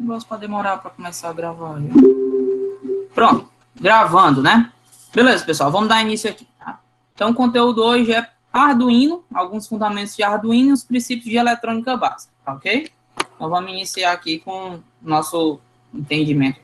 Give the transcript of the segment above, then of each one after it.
negócio para demorar para começar a gravar. Pronto, gravando, né? Beleza, pessoal, vamos dar início aqui, tá? Então, o conteúdo hoje é Arduino, alguns fundamentos de Arduino e os princípios de eletrônica básica, tá ok? Então, vamos iniciar aqui com o nosso entendimento.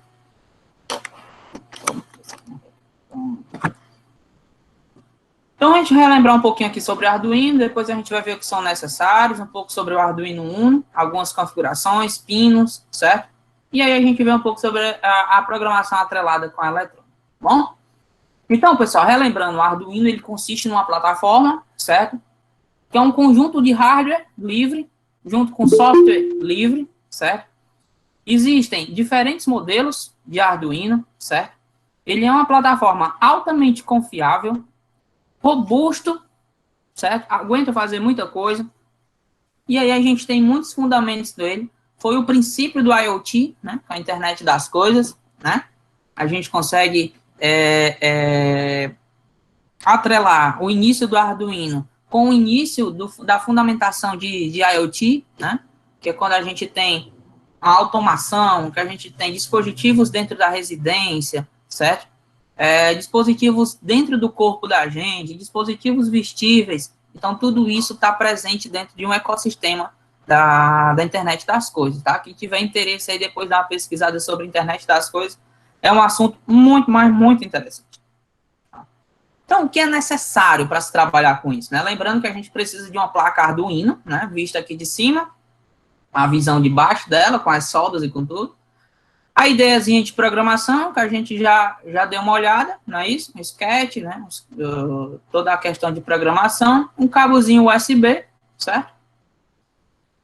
Então, a gente vai relembrar um pouquinho aqui sobre Arduino, depois a gente vai ver o que são necessários, um pouco sobre o Arduino Uno, algumas configurações, pinos, certo? E aí a gente vê um pouco sobre a programação atrelada com a eletrônica, bom? Então, pessoal, relembrando, o Arduino, ele consiste numa plataforma, certo? Que é um conjunto de hardware livre, junto com software livre, certo? Existem diferentes modelos de Arduino, certo? Ele é uma plataforma altamente confiável, robusto, certo? Aguenta fazer muita coisa. E aí a gente tem muitos fundamentos dele. Foi o princípio do IoT, né? A internet das coisas, né? A gente consegue atrelar o início do Arduino com o início da fundamentação de IoT, né? Que é quando a gente tem a automação, que a gente tem dispositivos dentro da residência, certo? Dispositivos dentro do corpo da gente, dispositivos vestíveis. Então, tudo isso está presente dentro de um ecossistema da internet das coisas, tá? Quem tiver interesse aí, depois dar uma pesquisada sobre a internet das coisas, é um assunto muito, mas muito interessante. Então, o que é necessário para se trabalhar com isso, né? Lembrando que a gente precisa de uma placa Arduino, né? Vista aqui de cima, a visão de baixo dela, com as soldas e com tudo. A ideiazinha de programação, que a gente já deu uma olhada, não é isso? Um sketch, né? Toda a questão de programação. Um cabozinho USB, certo?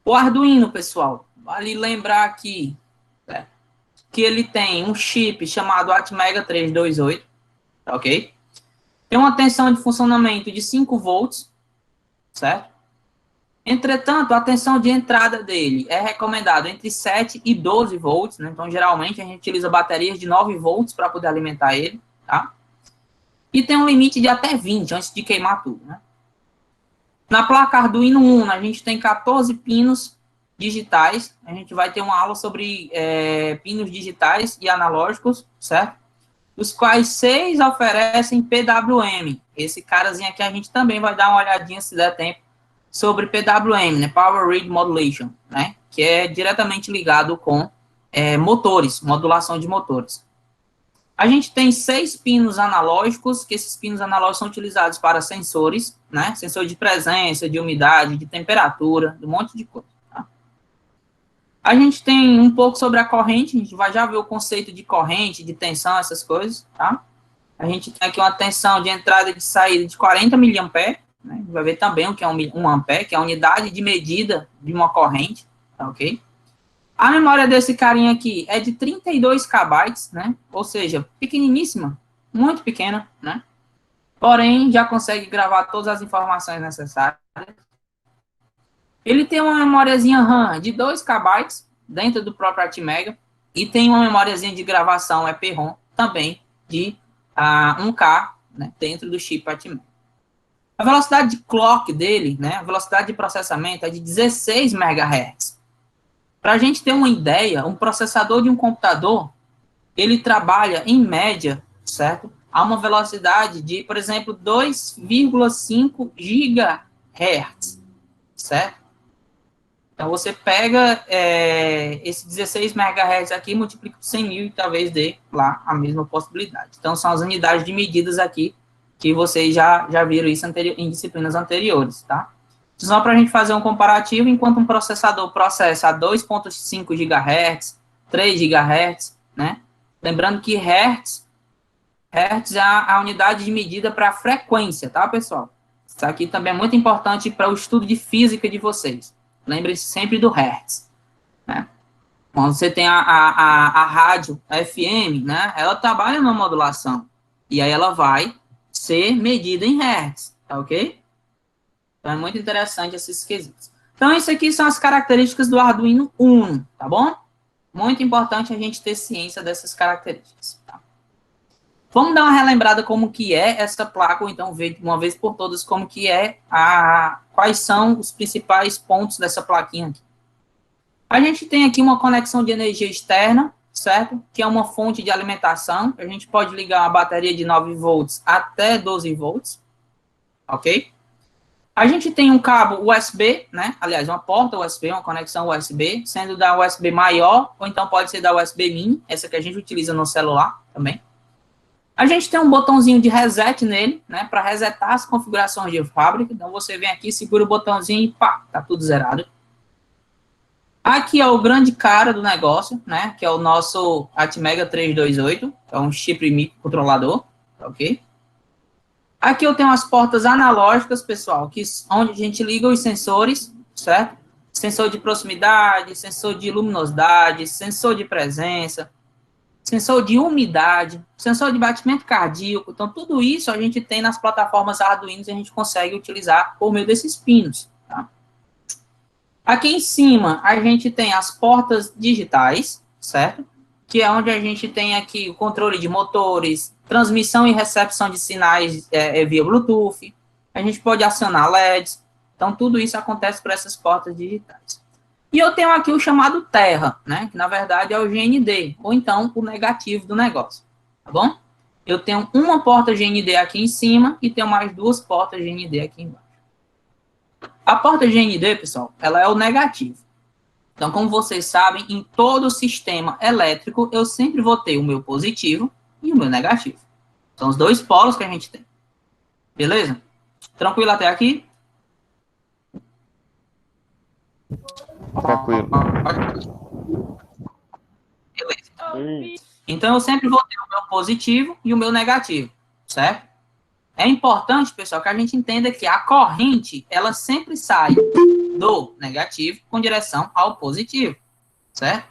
O Arduino, pessoal, vale lembrar aqui, né, que ele tem um chip chamado Atmega 328, tá ok? Tem uma tensão de funcionamento de 5 volts, certo? Entretanto, a tensão de entrada dele é recomendada entre 7 e 12 volts, né? Então, geralmente, a gente utiliza baterias de 9 volts para poder alimentar ele, tá? E tem um limite de até 20, antes de queimar tudo, né? Na placa Arduino Uno, a gente tem 14 pinos digitais. A gente vai ter uma aula sobre pinos digitais e analógicos, certo? Dos quais 6 oferecem PWM. Esse carazinho aqui a gente também vai dar uma olhadinha, se der tempo, sobre PWM, né, Power Read Modulation, né, que é diretamente ligado com motores, modulação de motores. A gente tem 6 pinos analógicos, que esses pinos analógicos são utilizados para sensores, né, sensor de presença, de umidade, de temperatura, de um monte de coisa. Tá? A gente tem um pouco sobre a corrente, a gente vai já ver o conceito de corrente, de tensão, essas coisas, tá? A gente tem aqui uma tensão de entrada e de saída de 40 mA, né? Vai ver também o que é um ampere, que é a unidade de medida de uma corrente, tá ok? A memória desse carinha aqui é de 32 KB, né? Ou seja, pequeniníssima, muito pequena, né? Porém, já consegue gravar todas as informações necessárias. Ele tem uma memóriazinha RAM de 2 KB dentro do próprio Atmega e tem uma memóriazinha de gravação EPROM também de 1K, né? Dentro do chip Atmega. A velocidade de clock dele, né, a velocidade de processamento é de 16 MHz. Para a gente ter uma ideia, um processador de um computador, ele trabalha, em média, certo? A uma velocidade de, por exemplo, 2,5 GHz, certo? Então, você pega esse 16 MHz aqui, multiplica por 100 mil e talvez dê lá a mesma possibilidade. Então, são as unidades de medidas aqui, que vocês já viram isso em disciplinas anteriores, tá? Só para a gente fazer um comparativo, enquanto um processador processa a 2,5 GHz, 3 GHz, né? Lembrando que Hertz é a unidade de medida para frequência, tá, pessoal? Isso aqui também é muito importante para o estudo de física de vocês. Lembre-se sempre do Hertz, né? Quando você tem a rádio FM, né? Ela trabalha na modulação. E aí ela vai ser medida em Hertz, tá ok? Então, é muito interessante esses quesitos. Então, isso aqui são as características do Arduino Uno, tá bom? Muito importante a gente ter ciência dessas características, tá? Vamos dar uma relembrada como que é essa placa, ou então ver de uma vez por todas como que é quais são os principais pontos dessa plaquinha aqui. A gente tem aqui uma conexão de energia externa, certo? Que é uma fonte de alimentação. A gente pode ligar uma bateria de 9 volts até 12 volts, ok? A gente tem um cabo USB, né? Aliás, uma porta USB, uma conexão USB, sendo da USB maior, ou então pode ser da USB mini, essa que a gente utiliza no celular também. A gente tem um botãozinho de reset nele, né? Para resetar as configurações de fábrica. Então, você vem aqui, segura o botãozinho e pá, tá tudo zerado. Aqui é o grande cara do negócio, né? Que é o nosso Atmega 328, é um chip microcontrolador, ok? Aqui eu tenho as portas analógicas, pessoal, onde a gente liga os sensores, certo? Sensor de proximidade, sensor de luminosidade, sensor de presença, sensor de umidade, sensor de batimento cardíaco. Então, tudo isso a gente tem nas plataformas Arduino e a gente consegue utilizar por meio desses pinos, tá? Aqui em cima, a gente tem as portas digitais, certo? Que é onde a gente tem aqui o controle de motores, transmissão e recepção de sinais via Bluetooth. A gente pode acionar LEDs. Então, tudo isso acontece por essas portas digitais. E eu tenho aqui o chamado Terra, né? Que, na verdade, é o GND, ou então o negativo do negócio, tá bom? Eu tenho uma porta GND aqui em cima e tenho mais duas portas GND aqui embaixo. A porta GND, pessoal, ela é o negativo. Então, como vocês sabem, em todo sistema elétrico, eu sempre vou ter o meu positivo e o meu negativo. São os dois polos que a gente tem. Beleza? Tranquilo até aqui? Tranquilo. Beleza. Então, eu sempre vou ter o meu positivo e o meu negativo, certo? É importante, pessoal, que a gente entenda que a corrente, ela sempre sai do negativo com direção ao positivo, certo?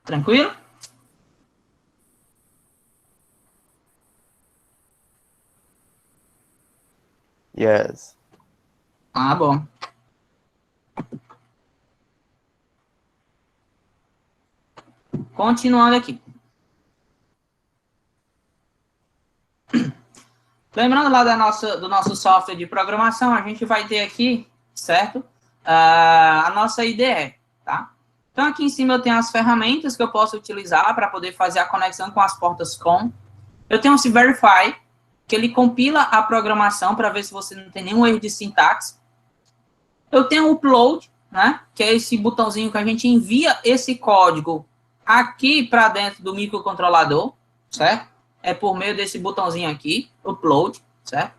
Tranquilo? Yes. Ah, bom. Continuando aqui. Lembrando lá do nosso software de programação, a gente vai ter aqui, certo? A nossa IDE, tá? Então, aqui em cima eu tenho as ferramentas que eu posso utilizar para poder fazer a conexão com as portas COM. Eu tenho esse Verify, que ele compila a programação para ver se você não tem nenhum erro de sintaxe. Eu tenho o Upload, né? Que é esse botãozinho que a gente envia esse código aqui para dentro do microcontrolador, certo? É por meio desse botãozinho aqui, Upload, certo?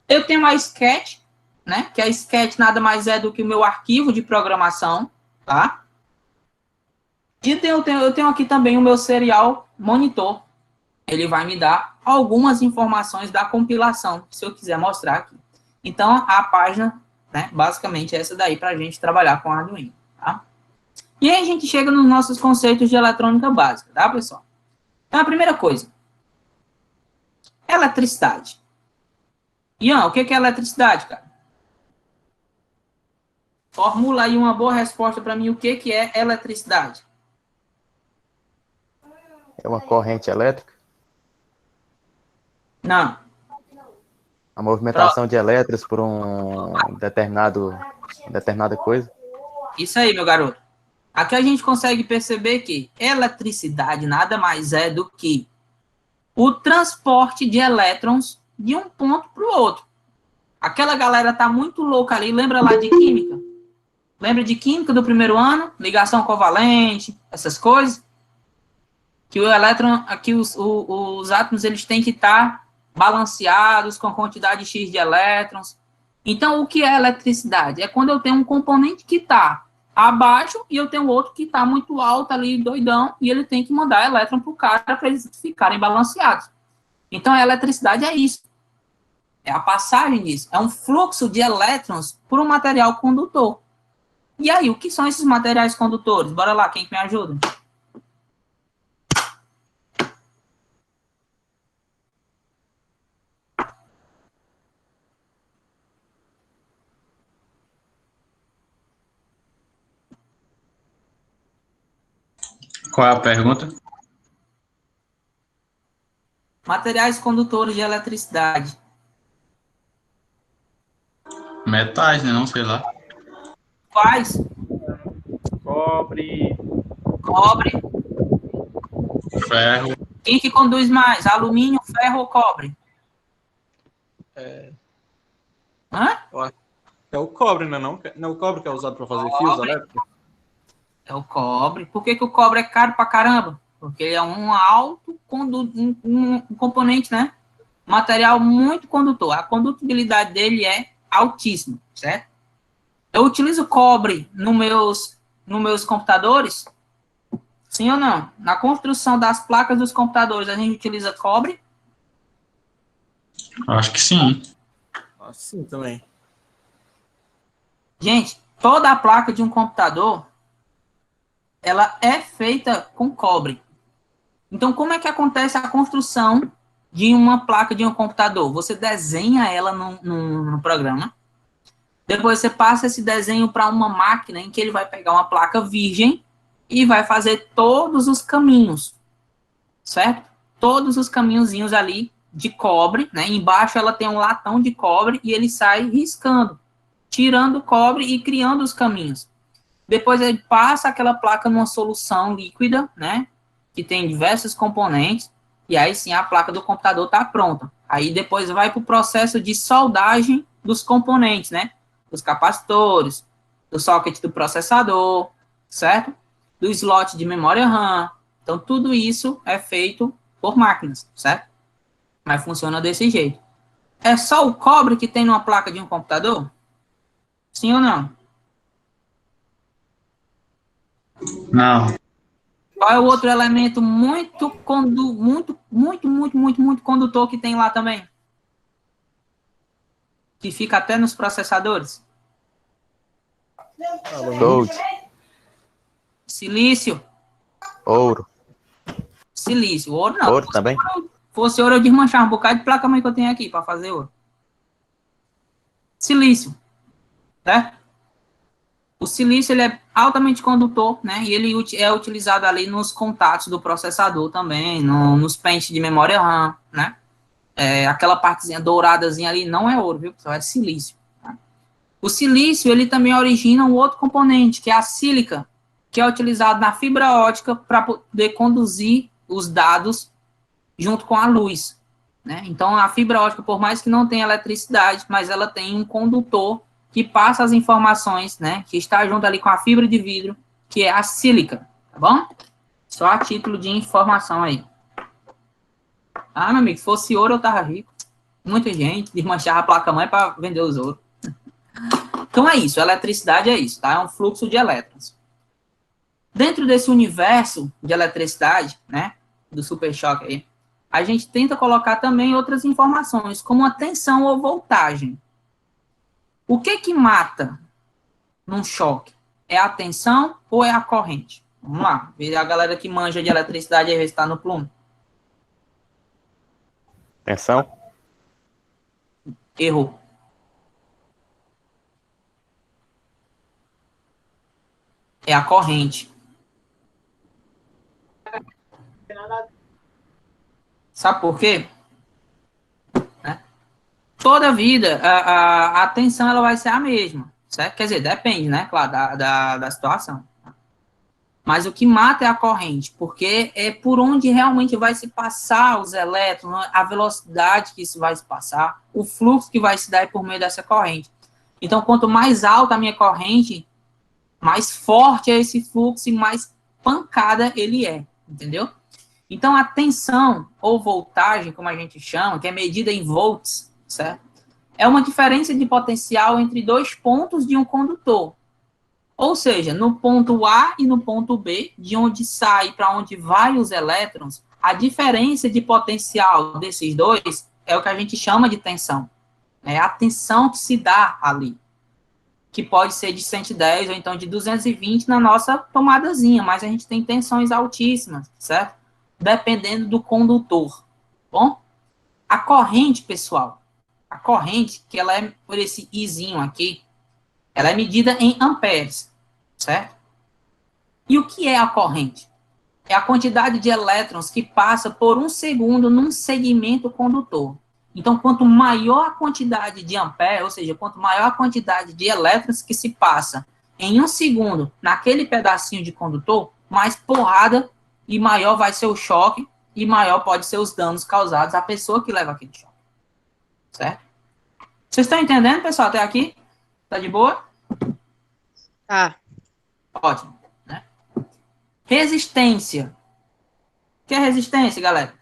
Eu tenho a Sketch, né? Que a Sketch nada mais é do que o meu arquivo de programação, tá? E eu tenho aqui também o meu Serial Monitor. Ele vai me dar algumas informações da compilação, se eu quiser mostrar aqui. Então, a página, né, basicamente é essa daí para a gente trabalhar com Arduino, tá? E aí a gente chega nos nossos conceitos de eletrônica básica, tá, pessoal? Então, a primeira coisa, eletricidade. Ian, o que é eletricidade, cara? Formula aí uma boa resposta para mim, o que é eletricidade? É uma corrente elétrica? Não. A movimentação de elétrons por determinada coisa? Isso aí, meu garoto. Aqui a gente consegue perceber que eletricidade nada mais é do que o transporte de elétrons de um ponto para o outro. Aquela galera tá muito louca ali, lembra lá de química? Lembra de química do primeiro ano? Ligação covalente, essas coisas? Que o elétron, aqui os átomos eles têm que estar balanceados com a quantidade X de elétrons. Então, o que é eletricidade? É quando eu tenho um componente que está abaixo e eu tenho outro que está muito alto ali, doidão, e ele tem que mandar elétron para o cara para eles ficarem balanceados. Então, a eletricidade é isso. É a passagem disso. É um fluxo de elétrons por um material condutor. E aí, o que são esses materiais condutores? Bora lá, quem que me ajuda? Qual é a pergunta? Materiais condutores de eletricidade. Metais, né? Não sei lá. Quais? Cobre. Cobre. Ferro. Quem que conduz mais? Alumínio, ferro ou cobre? Hã? É o cobre, né? Não é o cobre que é usado para fazer fios Cobre. elétricos? É o cobre. Por que, que o cobre é caro pra caramba? Porque ele é um um componente, né? Material muito condutor. A condutibilidade dele é altíssima, certo? Eu utilizo cobre nos meus computadores? Sim ou não? Na construção das placas dos computadores, a gente utiliza cobre? Acho que sim. Sim, também. Gente, toda a placa de um computador, ela é feita com cobre. Então, como é que acontece a construção de uma placa de um computador? Você desenha ela no programa, depois você passa esse desenho para uma máquina em que ele vai pegar uma placa virgem e vai fazer todos os caminhos, certo? Todos os caminhozinhos ali de cobre, né? Embaixo ela tem um latão de cobre e ele sai riscando, tirando o cobre e criando os caminhos. Depois ele passa aquela placa numa solução líquida, né? Que tem diversos componentes, e aí sim a placa do computador está pronta. Aí depois vai para o processo de soldagem dos componentes, né? Dos capacitores, do socket do processador, certo? Do slot de memória RAM. Então, tudo isso é feito por máquinas, certo? Mas funciona desse jeito. É só o cobre que tem numa placa de um computador? Sim ou não? Não. Qual é o outro elemento muito condutor que tem lá também? Que fica até nos processadores? Gold, Silício. ouro, Silício. Ouro não. ouro também. Fosse ouro, eu desmanchava um bocado de placa-mãe que eu tenho aqui para fazer ouro. Silício. Certo? O silício ele é altamente condutor, né? E ele é utilizado ali nos contatos do processador também, nos pentes de memória RAM, né? Aquela partezinha douradazinha ali não é ouro, viu, pessoal? É silício. Tá? O silício, ele também origina um outro componente, que é a sílica, que é utilizado na fibra ótica para poder conduzir os dados junto com a luz, né? Então, a fibra ótica, por mais que não tenha eletricidade, mas ela tem um condutor que passa as informações, né? Que está junto ali com a fibra de vidro, que é a sílica, tá bom? Só a título de informação aí. Ah, meu amigo, se fosse ouro, eu tava rico. Muita gente desmanchava a placa-mãe para vender os ouros. Então é isso, a eletricidade é isso, tá? É um fluxo de elétrons. Dentro desse universo de eletricidade, né? Do super choque aí, a gente tenta colocar também outras informações, como a tensão ou voltagem. O que mata num choque? É a tensão ou é a corrente? Vamos lá, ver a galera que manja de eletricidade aí, ver se está no plumo. Tensão, Errou. É a corrente. Sabe por quê? Toda a vida, a tensão ela vai ser a mesma, certo? Quer dizer, depende, né, claro, da situação. Mas o que mata é a corrente, porque é por onde realmente vai se passar os elétrons, a velocidade que isso vai se passar, o fluxo que vai se dar por meio dessa corrente. Então, quanto mais alta a minha corrente, mais forte é esse fluxo e mais pancada ele é, entendeu? Então, a tensão ou voltagem, como a gente chama, que é medida em volts, certo? É uma diferença de potencial entre dois pontos de um condutor. Ou seja, no ponto A e no ponto B, de onde sai para onde vai os elétrons, a diferença de potencial desses dois é o que a gente chama de tensão. É a tensão que se dá ali, que pode ser de 110 ou então de 220 na nossa tomadazinha, mas a gente tem tensões altíssimas, certo? Dependendo do condutor. Bom, a corrente, pessoal, a corrente, que ela é por esse Izinho aqui, ela é medida em amperes, certo? E o que é a corrente? É a quantidade de elétrons que passa por um segundo num segmento condutor. Então, quanto maior a quantidade de ampere, ou seja, quanto maior a quantidade de elétrons que se passa em um segundo naquele pedacinho de condutor, mais porrada e maior vai ser o choque e maior pode ser os danos causados à pessoa que leva aquele choque. Certo? Vocês estão entendendo, pessoal, até aqui? Tá de boa? Tá. Ótimo. Né? Resistência. O que é resistência, galera?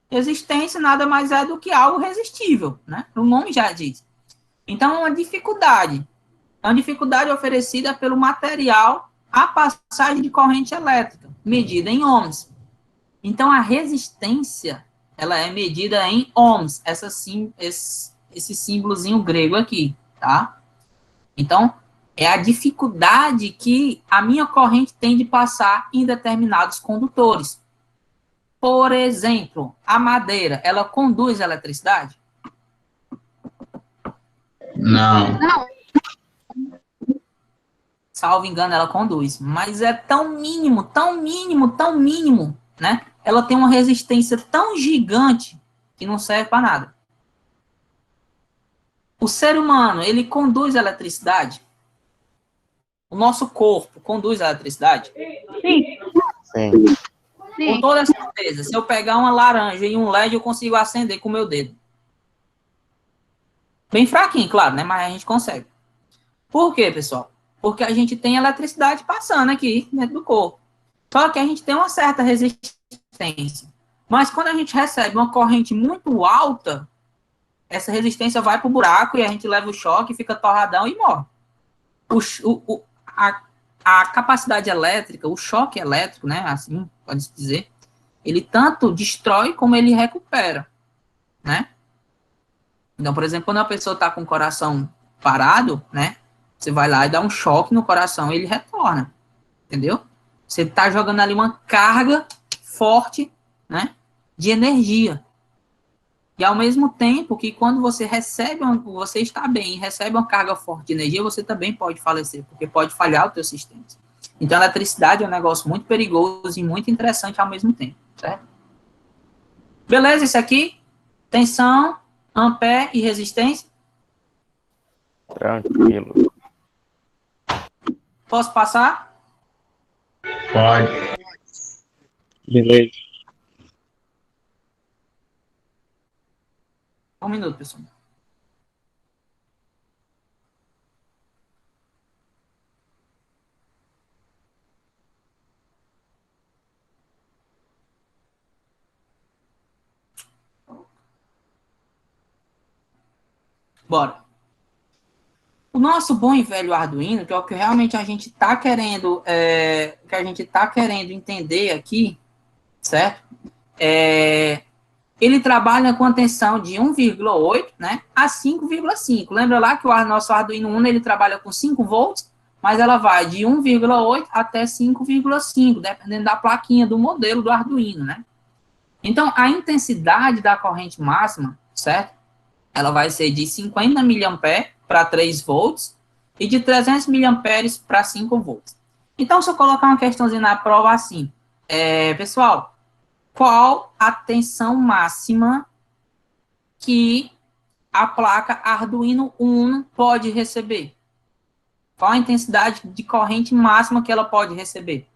Resistência nada mais é do que algo resistível, né? O nome já diz. Então, é uma dificuldade. É uma dificuldade oferecida pelo material à passagem de corrente elétrica, medida em ohms. Então, a resistência, ela é medida em ohms, esse símbolozinho grego aqui, tá? Então, é a dificuldade que a minha corrente tem de passar em determinados condutores. Por exemplo, a madeira, ela conduz eletricidade? Não. Não. Salvo engano, ela conduz. Mas é tão mínimo, tão mínimo, tão mínimo, né? Ela tem uma resistência tão gigante que não serve para nada. O ser humano, ele conduz eletricidade? O nosso corpo conduz eletricidade? Sim. Sim. Com Sim. toda certeza. Se eu pegar uma laranja e um LED, eu consigo acender com o meu dedo. Bem fraquinho, claro, né? Mas a gente consegue. Por quê, pessoal? Porque a gente tem eletricidade passando aqui dentro do corpo. Só que a gente tem uma certa resistência. Mas quando a gente recebe uma corrente muito alta, essa resistência vai para o buraco e a gente leva o choque, fica torradão e morre. A capacidade elétrica, o choque elétrico, né, assim pode-se dizer, ele tanto destrói como ele recupera, né? Então, por exemplo, quando a pessoa está com o coração parado, né, você vai lá e dá um choque no coração e ele retorna, entendeu? Você está jogando ali uma carga forte, né, de energia. E ao mesmo tempo que quando você você está bem e recebe uma carga forte de energia, você também pode falecer, porque pode falhar o teu sistema. Então, a eletricidade é um negócio muito perigoso e muito interessante ao mesmo tempo, certo? Beleza, isso aqui? Tensão, ampere e resistência. Tranquilo. Posso passar? Pode. Beleza. Um minuto, pessoal. Bora. O nosso bom e velho Arduino, que é o que realmente a gente está querendo, entender aqui, certo? Ele trabalha com a tensão de 1,8, né, a 5,5. Lembra lá que o nosso Arduino Uno ele trabalha com 5 volts, mas ela vai de 1,8 até 5,5, dependendo da plaquinha do modelo do Arduino, né? Então, a intensidade da corrente máxima, certo? Ela vai ser de 50 mA para 3 volts e de 300 mA para 5 volts. Então, se eu colocar uma questãozinha na prova assim, pessoal, qual a tensão máxima que a placa Arduino Uno pode receber? Qual a intensidade de corrente máxima que ela pode receber?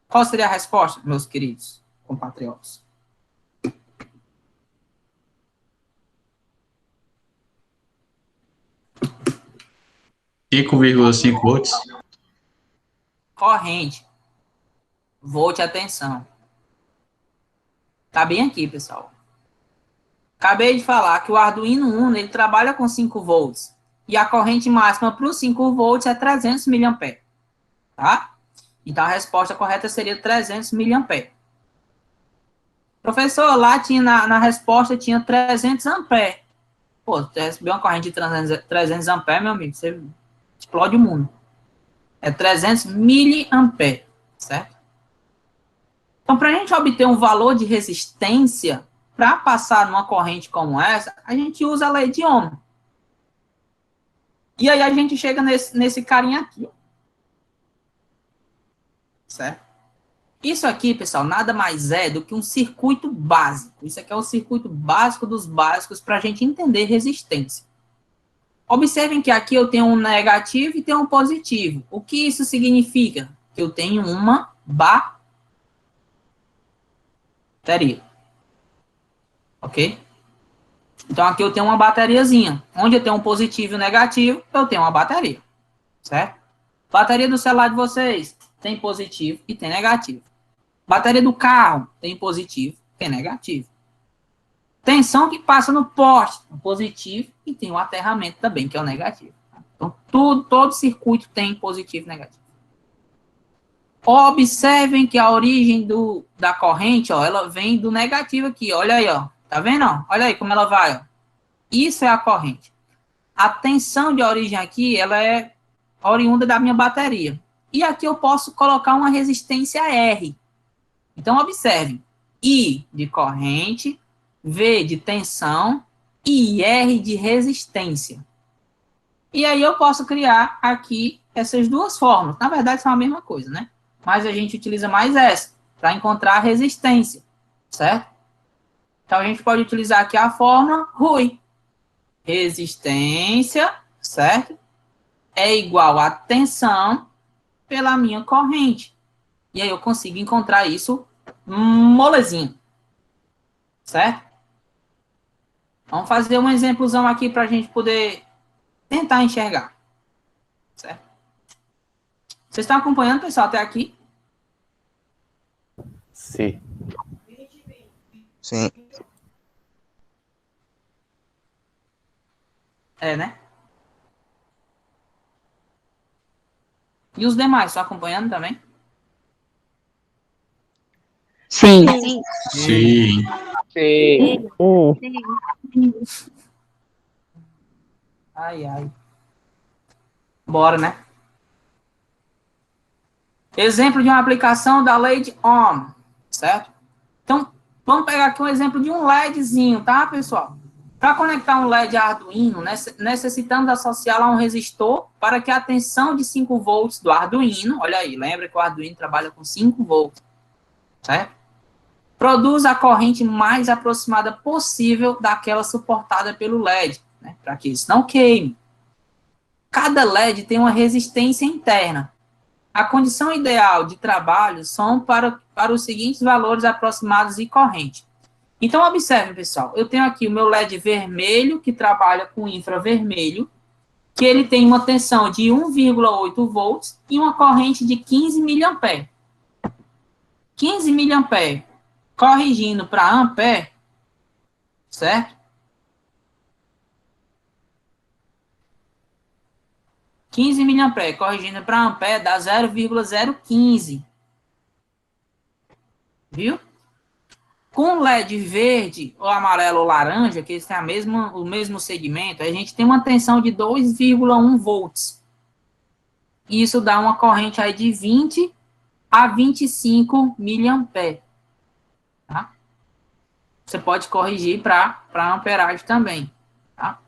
Qual seria a resposta, meus queridos compatriotas? 5,5 volts. Corrente. Volt é a tensão. Tá bem aqui, pessoal. Acabei de falar que o Arduino Uno ele trabalha com 5 volts. E a corrente máxima para os 5 volts é 300 mA. Tá? Então, a resposta correta seria 300 mA. Professor, lá tinha na resposta tinha 300 amperes. Pô, você recebeu uma corrente de 300 amperes, meu amigo, você explode o mundo. É 300 miliamperes, certo? Então, para a gente obter um valor de resistência para passar numa corrente como essa, a gente usa a lei de Ohm. E aí a gente chega nesse carinha aqui, ó. Certo? Isso aqui, pessoal, nada mais é do que um circuito básico. Isso aqui é o circuito básico dos básicos para a gente entender resistência. Observem que aqui eu tenho um negativo e tenho um positivo. O que isso significa? Que eu tenho uma bateria. Ok? Então, aqui eu tenho uma bateriazinha. Onde eu tenho um positivo e um negativo, eu tenho uma bateria. Certo? Bateria do celular de vocês tem positivo e tem negativo. Bateria do carro tem positivo, tem negativo. Tensão que passa no poste, positivo, e tem o aterramento também, que é o negativo. Então, todo circuito tem positivo e negativo. Observem que a origem da corrente, ó, ela vem do negativo aqui. Olha aí, ó. Tá vendo? Ó? Olha aí como ela vai. Ó. Isso é a corrente. A tensão de origem aqui, ela é oriunda da minha bateria. E aqui eu posso colocar uma resistência R. Então, observem. I de corrente, V de tensão e R de resistência. E aí eu posso criar aqui essas duas fórmulas. Na verdade, são a mesma coisa, né? Mas a gente utiliza mais essa para encontrar a resistência, certo? Então, a gente pode utilizar aqui a fórmula RUI. Resistência, certo? É igual a tensão pela minha corrente. E aí eu consigo encontrar isso molezinho. Certo? Vamos fazer um exemplozão aqui para a gente poder tentar enxergar. Certo? Vocês estão acompanhando, pessoal, até aqui? Sim. Sim. É, né? E os demais, estão acompanhando também? Sim. Sim. Sim. Ai, ai. Bora, né? Exemplo de uma aplicação da lei de Ohm, certo? Então, vamos pegar aqui um exemplo de um LEDzinho, tá, pessoal? Para conectar um LED a Arduino, necessitamos associá-lo a um resistor para que a tensão de 5 volts do Arduino, olha aí, lembra que o Arduino trabalha com 5 volts, certo? Produza a corrente mais aproximada possível daquela suportada pelo LED, né, para que isso não queime. Cada LED tem uma resistência interna. A condição ideal de trabalho são para os seguintes valores aproximados e corrente. Então, observe, pessoal, eu tenho aqui o meu LED vermelho, que trabalha com infravermelho, que ele tem uma tensão de 1,8 volts e uma corrente de 15 mA. 15 mA, corrigindo para ampere, certo? 15 mA, corrigindo para ampere, dá 0,015. Viu? Com LED verde, ou amarelo ou laranja, que eles têm o mesmo segmento, a gente tem uma tensão de 2,1 volts. Isso dá uma corrente aí de 20 a 25 mA. Tá? Você pode corrigir para amperagem também. Tá?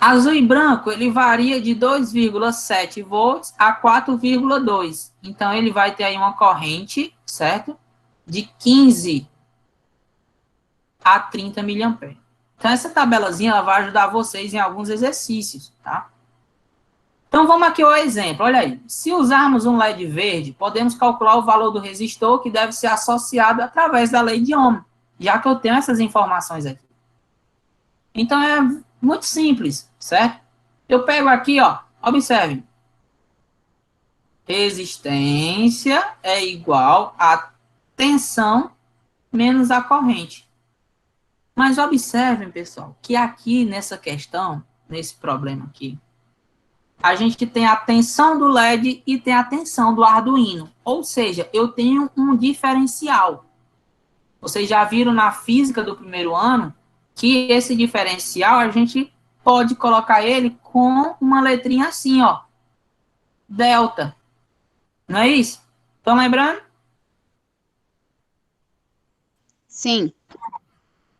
Azul e branco, ele varia de 2,7 volts a 4,2. Então, ele vai ter aí uma corrente, certo? De 15 a 30 mA. Então, essa tabelazinha ela vai ajudar vocês em alguns exercícios, tá? Então, vamos aqui ao exemplo. Olha aí. Se usarmos um LED verde, podemos calcular o valor do resistor que deve ser associado através da lei de Ohm, já que eu tenho essas informações aqui. Então, é muito simples, certo? Eu pego aqui, ó, observe. Resistência é igual a tensão menos a corrente. Mas observem, pessoal, que aqui nessa questão, nesse problema aqui, a gente tem a tensão do LED e tem a tensão do Arduino. Ou seja, eu tenho um diferencial. Vocês já viram na física do primeiro ano que esse diferencial a gente pode colocar ele com uma letrinha assim, ó. Delta. Não é isso? Estão lembrando? Sim.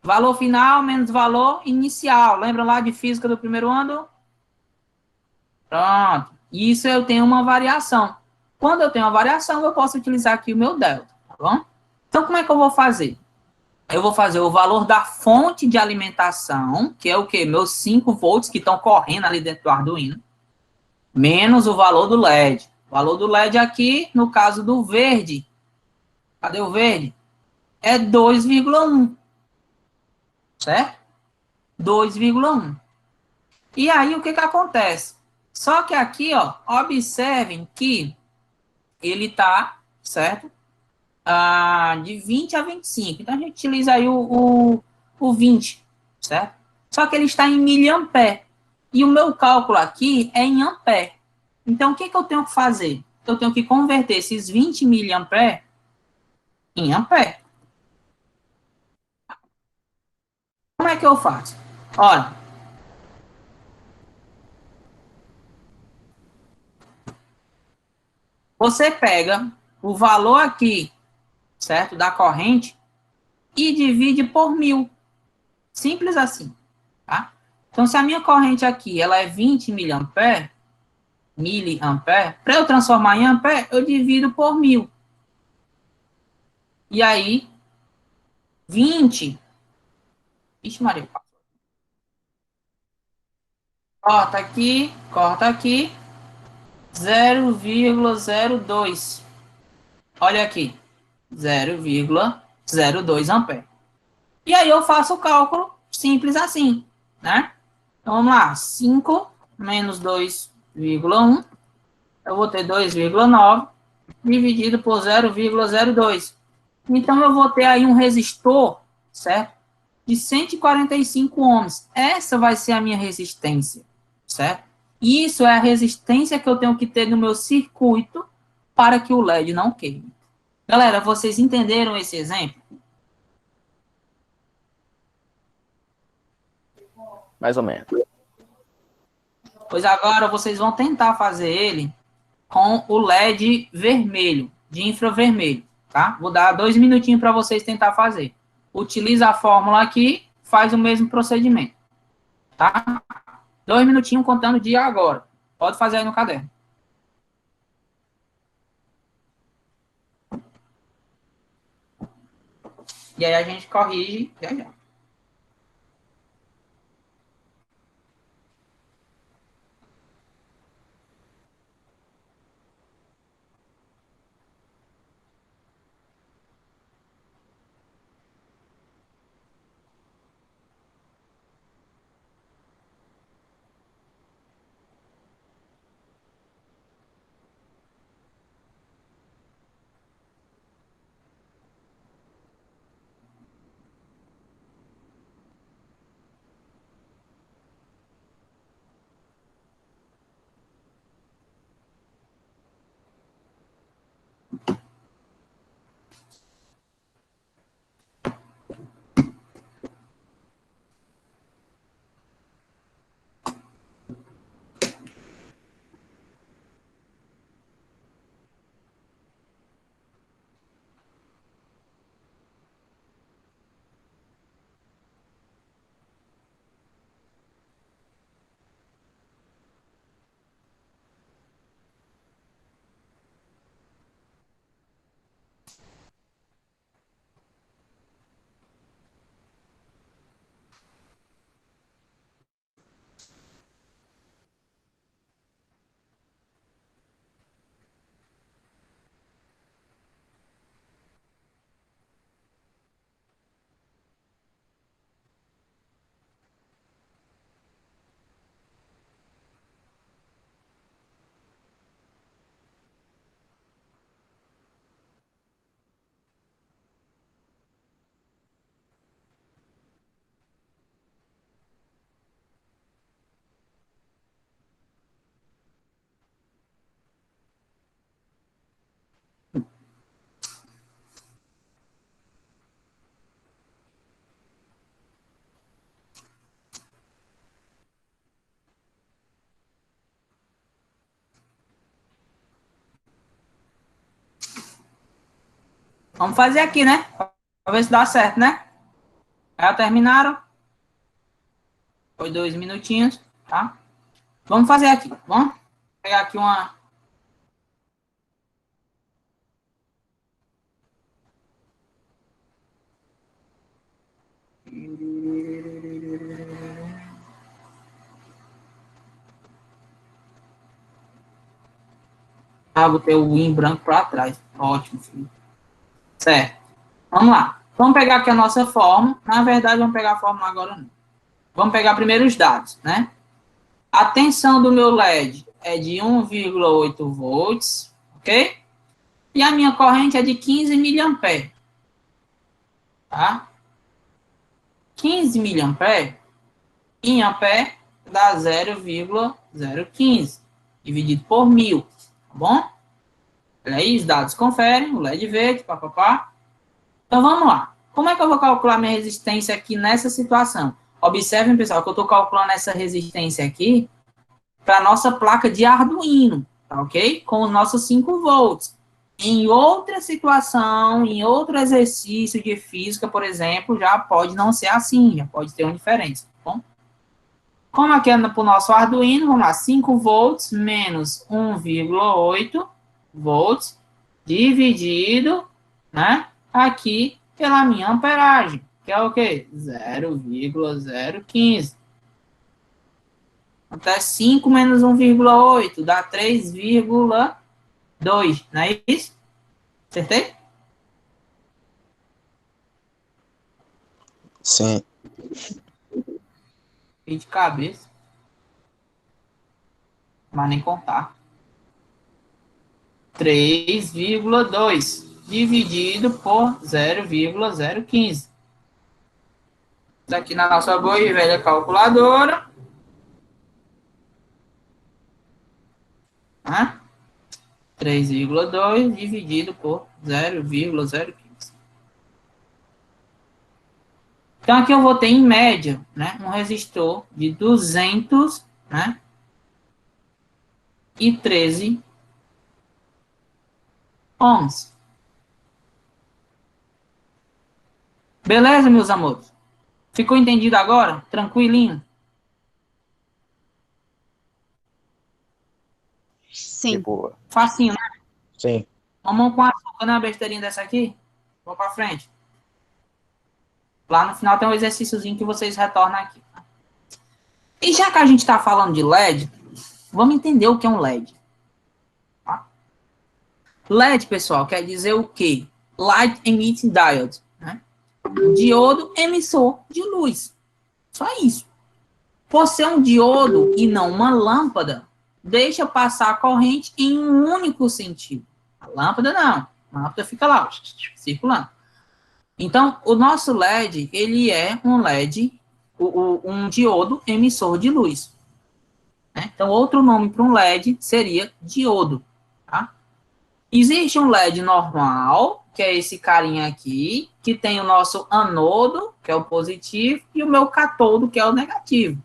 Valor final menos valor inicial. Lembra lá de física do primeiro ano? Pronto. Isso eu tenho uma variação. Quando eu tenho uma variação, eu posso utilizar aqui o meu delta, tá bom? Então, como é que eu vou fazer? Eu vou fazer o valor da fonte de alimentação, que é o quê? Meus 5 volts que estão correndo ali dentro do Arduino, menos o valor do LED. O valor do LED aqui, no caso do verde, cadê o verde? É 2,1, certo? 2,1. E aí, o que que acontece? Só que aqui, ó, observem que ele tá, certo? De 20 a 25. Então, a gente utiliza aí o 20, certo? Só que ele está em miliampere. E o meu cálculo aqui é em ampere. Então, o que que eu tenho que fazer? Eu tenho que converter esses 20 miliampere em ampere. Como é que eu faço? Olha, você pega o valor aqui, certo, da corrente e divide por 1000. Simples assim, tá? Então, se a minha corrente aqui ela é 20 miliampere, para eu transformar em ampere, eu divido por 1000. E aí, 20. Ixi, Maria. Corta aqui, 0,02. Olha aqui, 0,02 ampere. E aí eu faço o cálculo simples assim, né? Então, vamos lá, 5 menos 2,1, eu vou ter 2,9 dividido por 0,02. Então, eu vou ter aí um resistor, certo? De 145 ohms. Essa vai ser a minha resistência, certo? Isso é a resistência que eu tenho que ter no meu circuito para que o LED não queime. Galera, vocês entenderam esse exemplo? Mais ou menos. Pois agora vocês vão tentar fazer ele com o LED vermelho, de infravermelho, tá? Vou dar 2 minutinhos para vocês tentar fazer. Utiliza a fórmula aqui, faz o mesmo procedimento, tá? 2 minutinhos contando de agora. Pode fazer aí no caderno. E aí a gente corrige já já. Vamos fazer aqui, né? Para ver se dá certo, né? Já terminaram? Foi 2 minutinhos, tá? Vamos fazer aqui, vamos pegar aqui uma... Ah, botei o em branco para trás. Ótimo, filho. Certo. Vamos lá. Vamos pegar aqui a nossa fórmula. Na verdade, vamos pegar a fórmula agora não. Vamos pegar primeiro os dados, né? A tensão do meu LED é de 1,8 volts, ok? E a minha corrente é de 15 miliamperes. Tá? 15 miliamperes em ampere dá 0,015 dividido por 1000, tá bom? Olha aí, os dados conferem, o LED verde, papapá. Então, vamos lá. Como é que eu vou calcular minha resistência aqui nessa situação? Observem, pessoal, que eu estou calculando essa resistência aqui para a nossa placa de Arduino, tá ok? Com os nossos 5 volts. Em outra situação, em outro exercício de física, por exemplo, já pode não ser assim, já pode ter uma diferença, tá bom? Como aqui é para o nosso Arduino, vamos lá, 5 volts menos 1,8 volts dividido, né, aqui pela minha amperagem, que é o quê? 0,015. Então, é 5 menos 1,8 dá 3,2, não é isso? Acertei? Sim. Fiz de cabeça. Mas nem contar. 3,2 dividido por 0,015. Aqui na nossa boa e velha calculadora. 3,2 dividido por 0,015. Então, aqui eu vou ter, em média, né, um resistor de 200, né, e 13 ohms. Beleza, meus amores? Ficou entendido agora? Tranquilinho? De Sim. boa. Facinho, né? Sim. Vamos com açúcar na besteirinha dessa aqui? Vou para frente. Lá no final tem um exercíciozinho que vocês retornam aqui. E já que a gente está falando de LED, vamos entender o que é um LED. Tá? LED, pessoal, quer dizer o quê? Light Emitting Diode. Né? Um diodo emissor de luz. Só isso. Por ser um diodo e não uma lâmpada, deixa passar a corrente em um único sentido. A lâmpada não. A lâmpada fica lá, circulando. Então, o nosso LED, ele é um LED, um diodo emissor de luz. Né? Então, outro nome para um LED seria diodo. Tá? Existe um LED normal, que é esse carinha aqui, que tem o nosso anodo, que é o positivo, e o meu catodo, que é o negativo.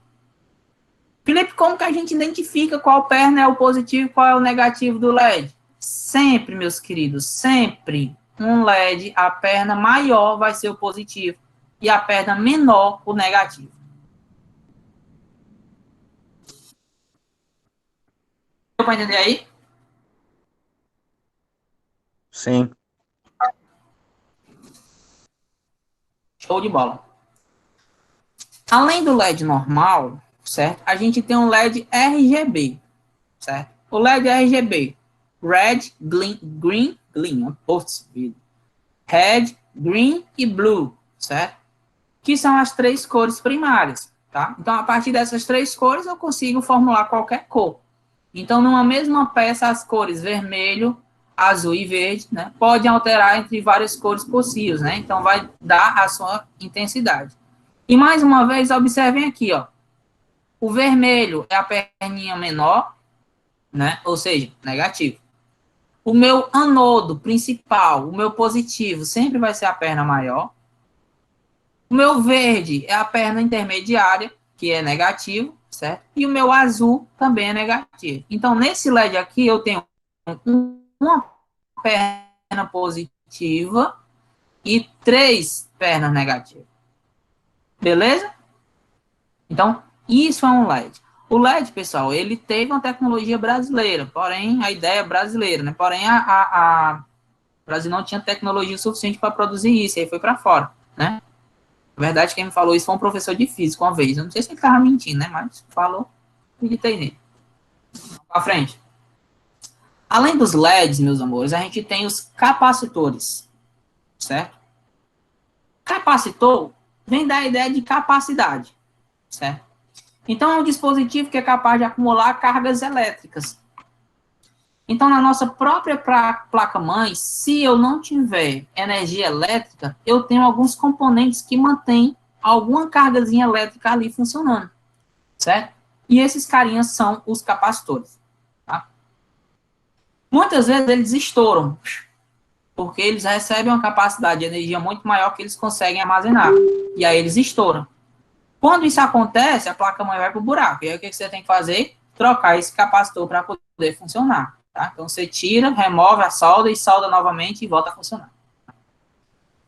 Felipe, como que a gente identifica qual perna é o positivo e qual é o negativo do LED? Sempre, meus queridos, sempre. Um LED, a perna maior vai ser o positivo e a perna menor o negativo. Deu para entender aí? Sim. Show de bola. Além do LED normal, certo? A gente tem um LED RGB, certo? O LED RGB, Red, Green, Red, Green e Blue, certo? Que são as 3 cores primárias, tá? Então, a partir dessas 3 cores, eu consigo formular qualquer cor. Então, numa mesma peça, as cores vermelho, azul e verde, né? Podem alterar entre várias cores possíveis, né? Então, vai dar a sua intensidade. E, mais uma vez, observem aqui, ó. O vermelho é a perninha menor, né? Ou seja, negativo. O meu anodo principal, o meu positivo, sempre vai ser a perna maior. O meu verde é a perna intermediária, que é negativo, certo? E o meu azul também é negativo. Então, nesse LED aqui, eu tenho uma perna positiva e 3 pernas negativas. Beleza? Então, isso é um LED. O LED, pessoal, ele teve uma tecnologia brasileira, porém, a ideia é brasileira, né? Porém, o Brasil não tinha tecnologia suficiente para produzir isso, aí foi para fora, né? Na verdade, quem me falou isso foi um professor de física uma vez. Eu não sei se ele estava mentindo, né? Mas falou, acreditei nele. Vamos pra frente. Além dos LEDs, meus amores, a gente tem os capacitores, certo? Capacitor vem da ideia de capacidade, certo? Então, é um dispositivo que é capaz de acumular cargas elétricas. Então, na nossa própria placa-mãe, se eu não tiver energia elétrica, eu tenho alguns componentes que mantêm alguma cargazinha elétrica ali funcionando, certo? E esses carinhas são os capacitores, tá? Muitas vezes eles estouram, porque eles recebem uma capacidade de energia muito maior que eles conseguem armazenar. E aí eles estouram. Quando isso acontece, a placa-mãe vai para o buraco. E aí o que você tem que fazer? Trocar esse capacitor para poder funcionar. Tá? Então você tira, remove a solda e solda novamente e volta a funcionar.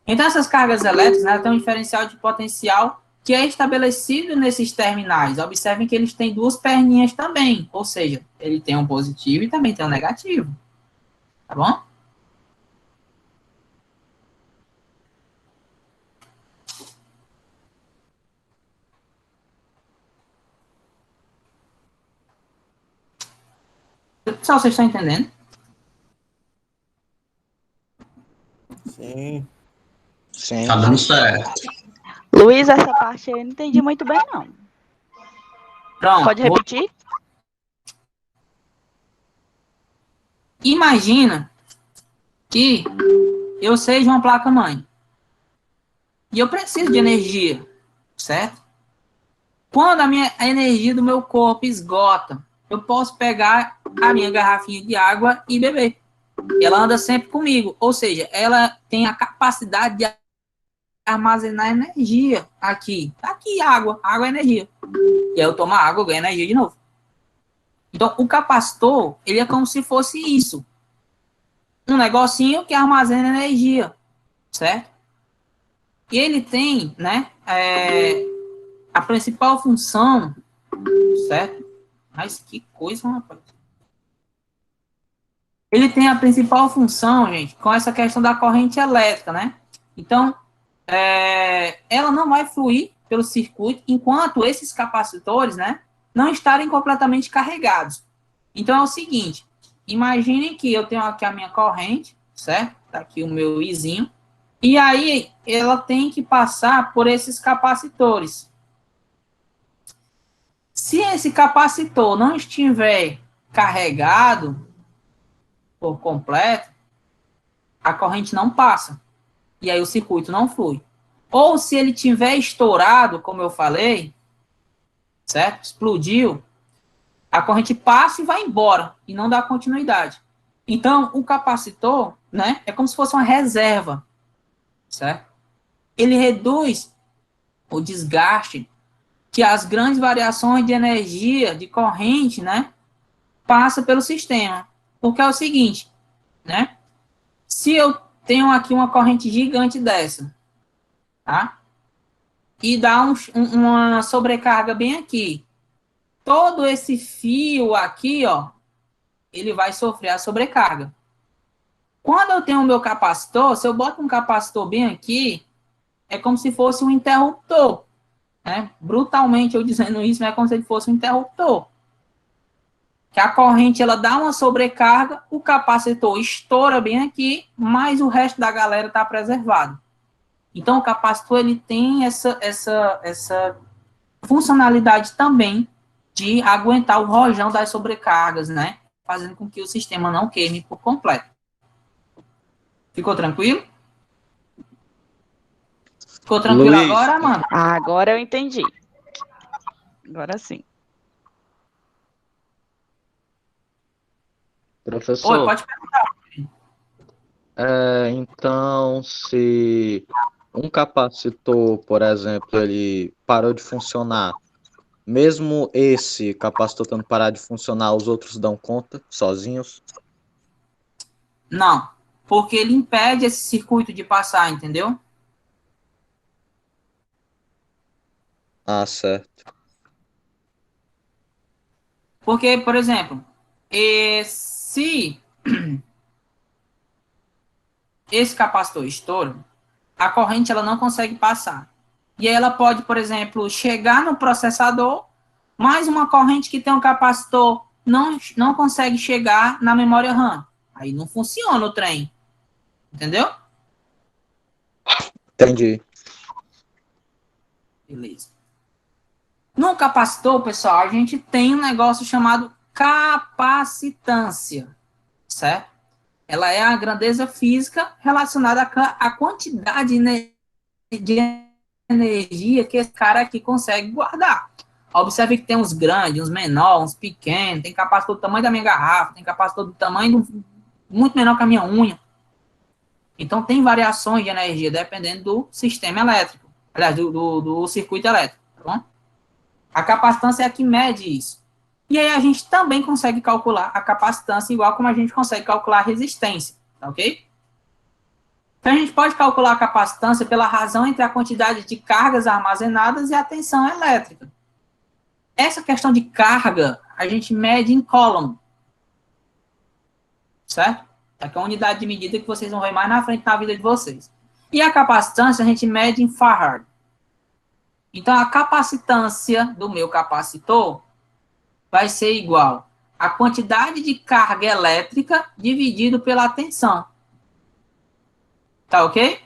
Então essas cargas elétricas, né, têm um diferencial de potencial que é estabelecido nesses terminais. Observem que eles têm duas perninhas também. Ou seja, ele tem um positivo e também tem um negativo. Tá bom? Pessoal, vocês estão entendendo? Sim. Sim. Tá dando certo. Luiz, essa parte eu não entendi muito bem, não. Pronto. Pode repetir? Imagina que eu seja uma placa-mãe. E eu preciso de energia, certo? Quando a energia do meu corpo esgota, eu posso pegar a minha garrafinha de água e beber. Ela anda sempre comigo, ou seja, ela tem a capacidade de armazenar energia aqui. Tá aqui água é energia. E aí eu tomo a água, eu ganho energia de novo. Então, o capacitor, ele é como se fosse isso. Um negocinho que armazena energia, certo? E ele tem, né, a principal função, certo? Mas que coisa, rapaz. Ele tem a principal função, gente, com essa questão da corrente elétrica, né? Então, ela não vai fluir pelo circuito enquanto esses capacitores, né, não estarem completamente carregados. Então, é o seguinte, imaginem que eu tenho aqui a minha corrente, certo? Tá aqui o meu izinho. E aí, ela tem que passar por esses capacitores. Se esse capacitor não estiver carregado por completo, a corrente não passa. E aí o circuito não flui. Ou se ele tiver estourado, como eu falei, certo? Explodiu, a corrente passa e vai embora e não dá continuidade. Então, o capacitor, né, é como se fosse uma reserva, certo? Ele reduz o desgaste que as grandes variações de energia, de corrente, né, passa pelo sistema. Porque é o seguinte, né? Se eu tenho aqui uma corrente gigante dessa, tá? E dá uma sobrecarga bem aqui. Todo esse fio aqui, ó, ele vai sofrer a sobrecarga. Quando eu tenho o meu capacitor, se eu boto um capacitor bem aqui, é como se fosse um interruptor, né? Brutalmente eu dizendo isso, mas é como se ele fosse um interruptor. Que a corrente, ela dá uma sobrecarga, o capacitor estoura bem aqui, mas o resto da galera está preservado. Então, o capacitor, ele tem essa funcionalidade também de aguentar o rojão das sobrecargas, né? Fazendo com que o sistema não queime por completo. Ficou tranquilo? Ficou tranquilo Luiz, agora, mano? Agora eu entendi. Agora sim. Oi, professor, pode perguntar. então se um capacitor, por exemplo, ele parou de funcionar, mesmo esse capacitor tendo parado de funcionar, os outros dão conta sozinhos? Não, porque ele impede esse circuito de passar, entendeu? Ah, certo. Porque, por exemplo, se esse capacitor estoura, a corrente ela não consegue passar. e aí ela pode, por exemplo, chegar no processador, mas uma corrente que tem um capacitor não consegue chegar na memória RAM. Aí não funciona o trem. Entendeu? Entendi. Beleza. No capacitor, pessoal, a gente tem um negócio chamado capacitância, certo? Ela é a grandeza física relacionada à quantidade de energia que esse cara aqui consegue guardar. Observe que tem uns grandes, uns menores, uns pequenos, tem capacitor do tamanho da minha garrafa, tem capacitor do tamanho muito menor que a minha unha. Então, tem variações de energia dependendo do sistema elétrico, aliás, do circuito elétrico, tá bom? A capacitância é a que mede isso. E aí a gente também consegue calcular a capacitância igual como a gente consegue calcular a resistência, tá ok? Então, a gente pode calcular a capacitância pela razão entre a quantidade de cargas armazenadas e a tensão elétrica. Essa questão de carga, a gente mede em Coulomb, certo? Aqui é a unidade de medida que vocês vão ver mais na frente na vida de vocês. E a capacitância a gente mede em Farad. Então, a capacitância do meu capacitor vai ser igual a quantidade de carga elétrica dividido pela tensão. Tá ok?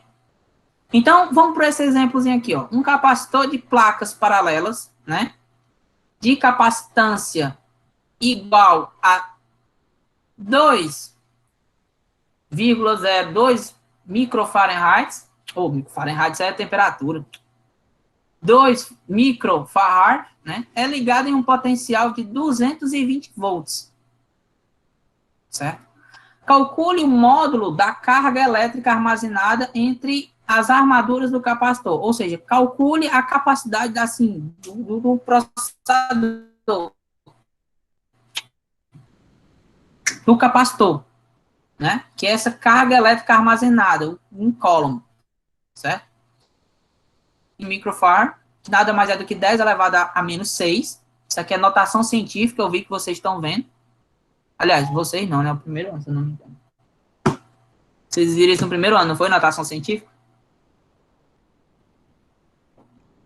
Então, vamos para esse exemplozinho aqui, ó. Um capacitor de placas paralelas, né? De capacitância igual a 2,02 microfahrenheit, ou microfahrenheit é a temperatura, 2 microfarad, né, é ligado em um potencial de 220 volts, certo? Calcule o módulo da carga elétrica armazenada entre as armaduras do capacitor, ou seja, calcule a capacidade assim, do processador, do capacitor, né, que é essa carga elétrica armazenada, um Coulomb, certo? Em microfarad, que nada mais é do que 10 elevado a menos 6. Isso aqui é notação científica, eu vi que vocês estão vendo. Aliás, vocês não, né? O primeiro ano, se eu não me engano. Vocês viram isso no primeiro ano, não foi? Notação científica?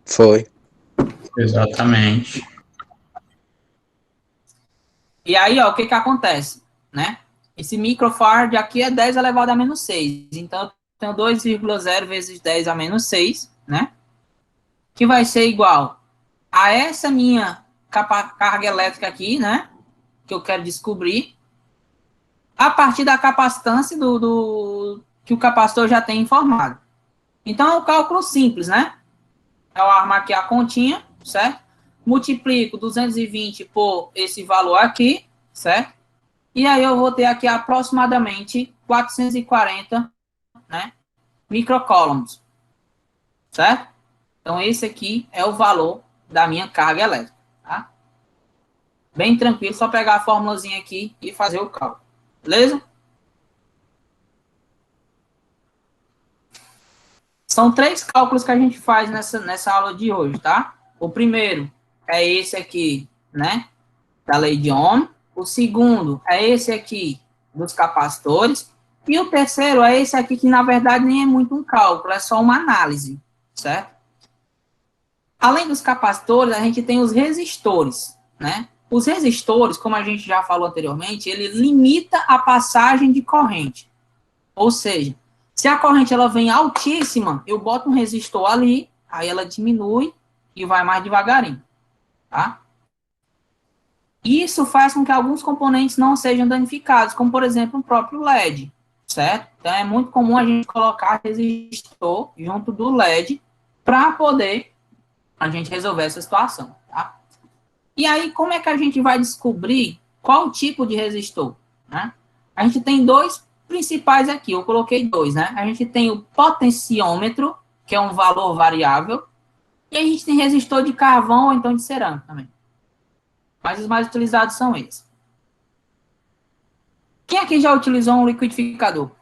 Foi. Exatamente. E aí, ó, o que que acontece, né? Esse microfarad aqui é 10 elevado a menos 6. Então, eu tenho 2,0 vezes 10 a menos 6, né? Que vai ser igual a essa minha carga elétrica aqui, né? Que eu quero descobrir, a partir da capacitância que o capacitor já tem informado. Então, é um cálculo simples, né? Eu armo aqui a continha, certo? Multiplico 220 por esse valor aqui, certo? E aí eu vou ter aqui aproximadamente 440, né, microcoulombs, certo? Então, esse aqui é o valor da minha carga elétrica, tá? Bem tranquilo, só pegar a formulazinha aqui e fazer o cálculo, beleza? São 3 cálculos que a gente faz nessa aula de hoje, tá? O primeiro é esse aqui, né, da lei de Ohm. O segundo é esse aqui dos capacitores. E o terceiro é esse aqui, que na verdade nem é muito um cálculo, é só uma análise, certo? Além dos capacitores, a gente tem os resistores, né? Os resistores, como a gente já falou anteriormente, ele limita a passagem de corrente. Ou seja, se a corrente ela vem altíssima, eu boto um resistor ali, aí ela diminui e vai mais devagarinho, tá? Isso faz com que alguns componentes não sejam danificados, como, por exemplo, o próprio LED, certo? Então, é muito comum a gente colocar resistor junto do LED para poder a gente resolver essa situação, tá? E aí, como é que a gente vai descobrir qual tipo de resistor, né? A gente tem 2 principais aqui, eu coloquei 2, né? A gente tem o potenciômetro, que é um valor variável, e a gente tem resistor de carvão ou então de cerâmica também. Mas os mais utilizados são esses. Quem aqui já utilizou um liquidificador?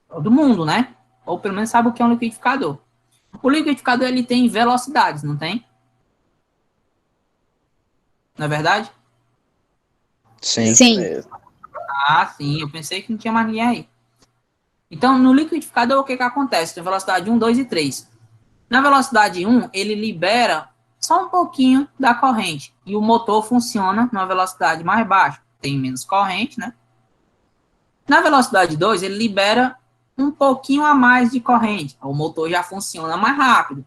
Todo mundo, né? Ou pelo menos sabe o que é um liquidificador. O liquidificador, ele tem velocidades, não tem? Não é verdade? Sim. Sim. Ah, sim. Eu pensei que não tinha mais ninguém aí. Então, no liquidificador, o que que acontece? Tem velocidade 1, 2 e 3. Na velocidade 1, ele libera só um pouquinho da corrente. E o motor funciona numa velocidade mais baixa. Tem menos corrente, né? Na velocidade 2, ele libera um pouquinho a mais de corrente. O motor já funciona mais rápido.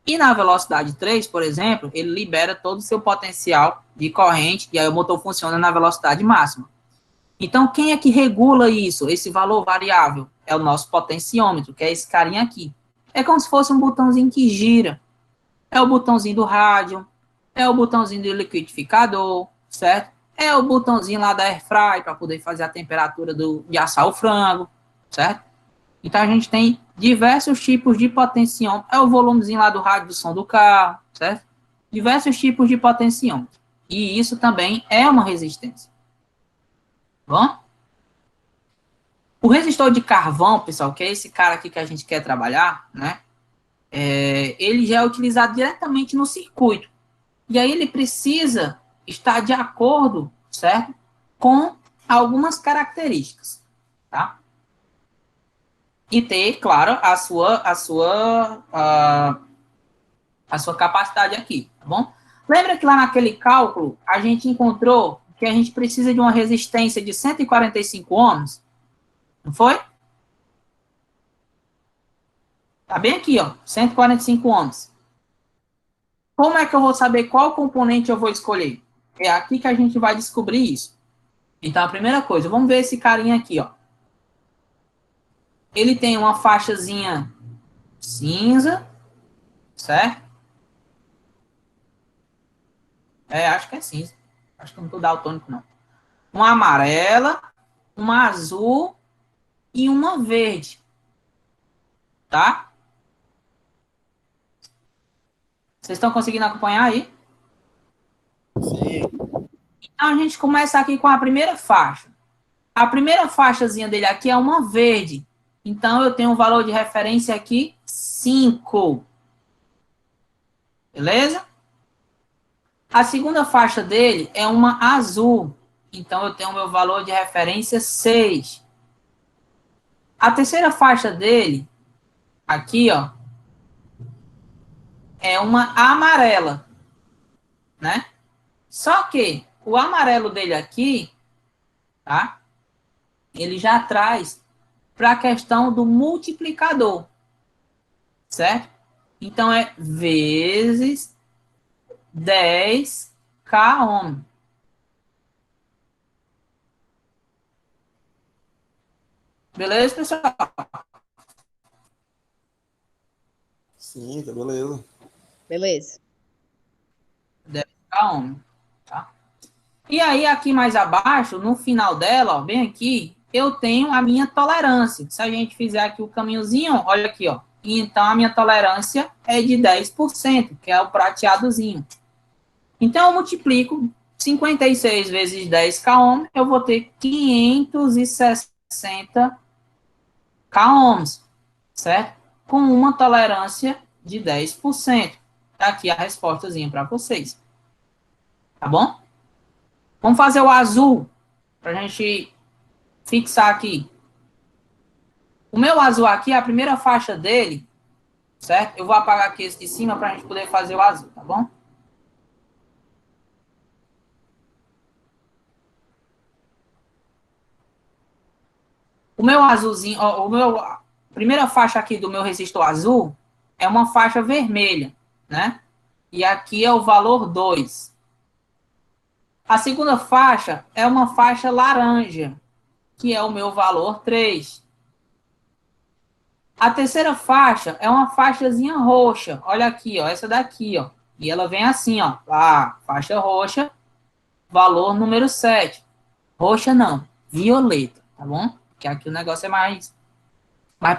E na velocidade 3, por exemplo, ele libera todo o seu potencial de corrente. E aí o motor funciona na velocidade máxima. Então, quem é que regula isso? Esse valor variável? É o nosso potenciômetro, que é esse carinha aqui. É como se fosse um botãozinho que gira. É o botãozinho do rádio, é o botãozinho do liquidificador, certo? É o botãozinho lá da airfry para poder fazer a temperatura de assar o frango, certo? Então, a gente tem diversos tipos de potenciômetro. É o volumezinho lá do rádio do som do carro, certo? Diversos tipos de potenciômetro. E isso também é uma resistência. Bom? O resistor de carvão, pessoal, que é esse cara aqui que a gente quer trabalhar, né? Ele já é utilizado diretamente no circuito. E aí ele precisa estar de acordo, certo? Com algumas características, tá? E ter, claro, a sua capacidade aqui, tá bom? Lembra que lá naquele cálculo a gente encontrou que a gente precisa de uma resistência de 145 ohms? Não foi? Tá bem aqui, ó, 145 ohms. Como é que eu vou saber qual componente eu vou escolher? É aqui que a gente vai descobrir isso. Então, a primeira coisa, vamos ver esse carinha aqui, ó. Ele tem uma faixazinha cinza, certo? Acho que é cinza. Acho que eu não tô daltônico, não. Uma amarela, uma azul e uma verde. Tá? Vocês estão conseguindo acompanhar aí? Sim. Então, a gente começa aqui com a primeira faixa. A primeira faixazinha dele aqui é uma verde. Então, eu tenho um valor de referência aqui, 5. Beleza? A segunda faixa dele é uma azul. Então, eu tenho o meu valor de referência 6. A terceira faixa dele, aqui, ó, é uma amarela, né? Só que o amarelo dele aqui, tá? Ele já traz para a questão do multiplicador, certo? Então, é vezes 10K ohm. Beleza, pessoal? Sim, tá beleza. Beleza. 10K ohm, tá? E aí, aqui mais abaixo, no final dela, ó, bem aqui, eu tenho a minha tolerância. Se a gente fizer aqui o caminhozinho, olha aqui, ó. Então, a minha tolerância é de 10%, que é o prateadozinho. Então, eu multiplico 56 vezes 10K ohm, eu vou ter 560K ohms, certo? Com uma tolerância de 10%. Tá aqui a respostazinha para vocês. Tá bom? Vamos fazer o azul, para a gente fixar aqui. O meu azul aqui, a primeira faixa dele, certo? Eu vou apagar aqui esse de cima para a gente poder fazer o azul, tá bom? O meu azulzinho, a primeira faixa aqui do meu resistor azul é uma faixa vermelha, né? E aqui é o valor 2. A segunda faixa é uma faixa laranja, que é o meu valor 3. A terceira faixa é uma faixazinha roxa. Olha aqui, ó, essa daqui, ó. E ela vem assim, ó. Faixa roxa, valor número 7. Roxa não, violeta, tá bom? Que aqui o negócio é mais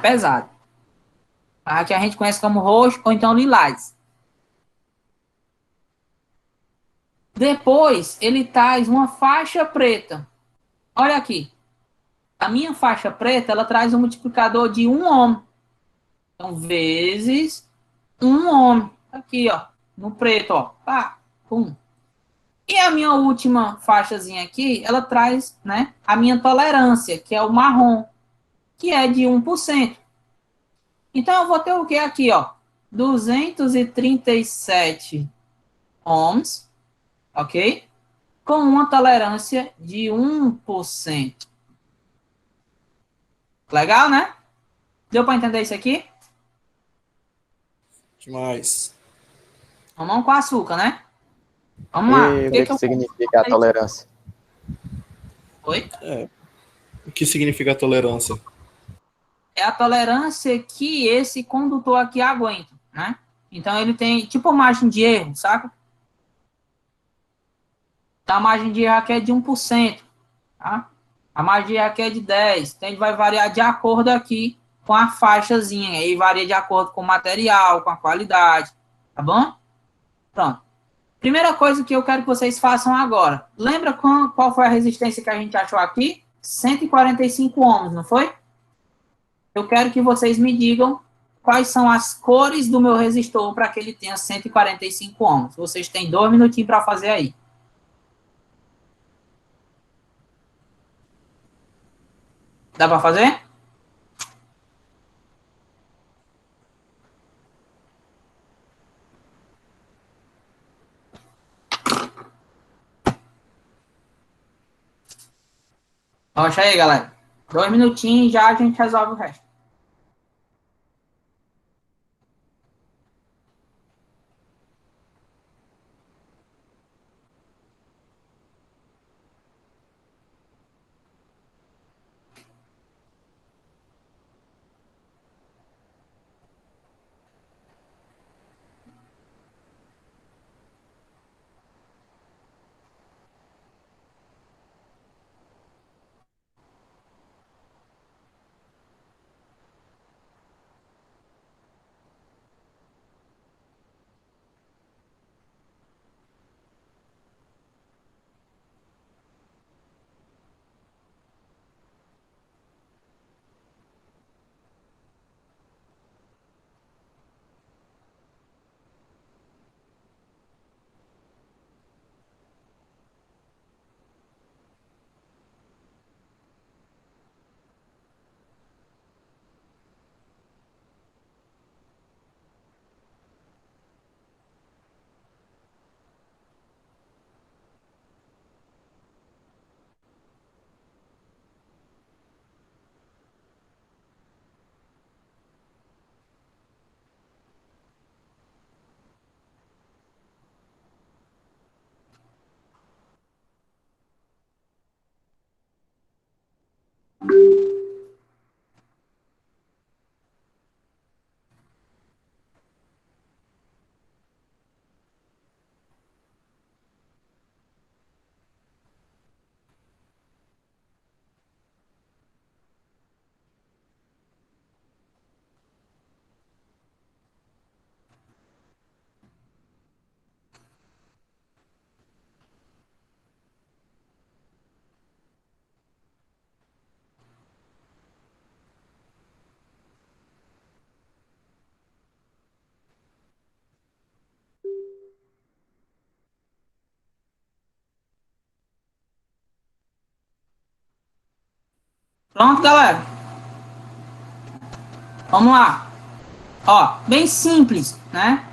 pesado. Aqui a gente conhece como roxo ou então lilás. Depois, ele traz uma faixa preta. Olha aqui. A minha faixa preta, ela traz um multiplicador de 1 ohm. Então, vezes 1 ohm. Aqui, ó. No preto, ó. Pá, pum. E a minha última faixazinha aqui, ela traz, né, a minha tolerância, que é o marrom, que é de 1%. Então, eu vou ter o que aqui, ó? 237 ohms, ok? Com uma tolerância de 1%. Legal, né? Deu para entender isso aqui? Demais. Mamão com açúcar, né? Vamos lá. E o que que significa a tolerância? Oi? O que significa tolerância? É a tolerância que esse condutor aqui aguenta, né? Então, ele tem, tipo, margem de erro, saca? Então, a margem de erro aqui é de 1%, tá? A margem de erro aqui é de 10%. Então, ele vai variar de acordo aqui com a faixazinha. Aí, varia de acordo com o material, com a qualidade, tá bom? Pronto. Primeira coisa que eu quero que vocês façam agora. Lembra qual foi a resistência que a gente achou aqui? 145 ohms, não foi? Eu quero que vocês me digam quais são as cores do meu resistor para que ele tenha 145 ohms. Vocês têm 2 minutinhos para fazer aí. Dá para fazer? Rocha aí, galera. 2 minutinhos e já a gente resolve o resto. Pronto, galera? Vamos lá. Ó, bem simples, né?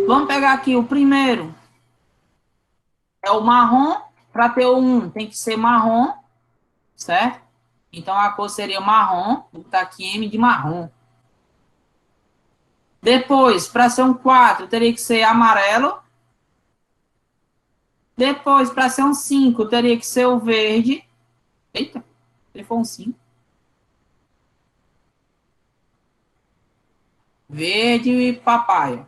Vamos pegar aqui o primeiro. É o marrom. Para ter o 1, tem que ser marrom, certo? Então, a cor seria marrom. Vou botar aqui M de marrom. Depois, para ser um 4, teria que ser amarelo. Depois, para ser um 5, teria que ser o verde. Eita, ele foi um 5. Verde e papaya.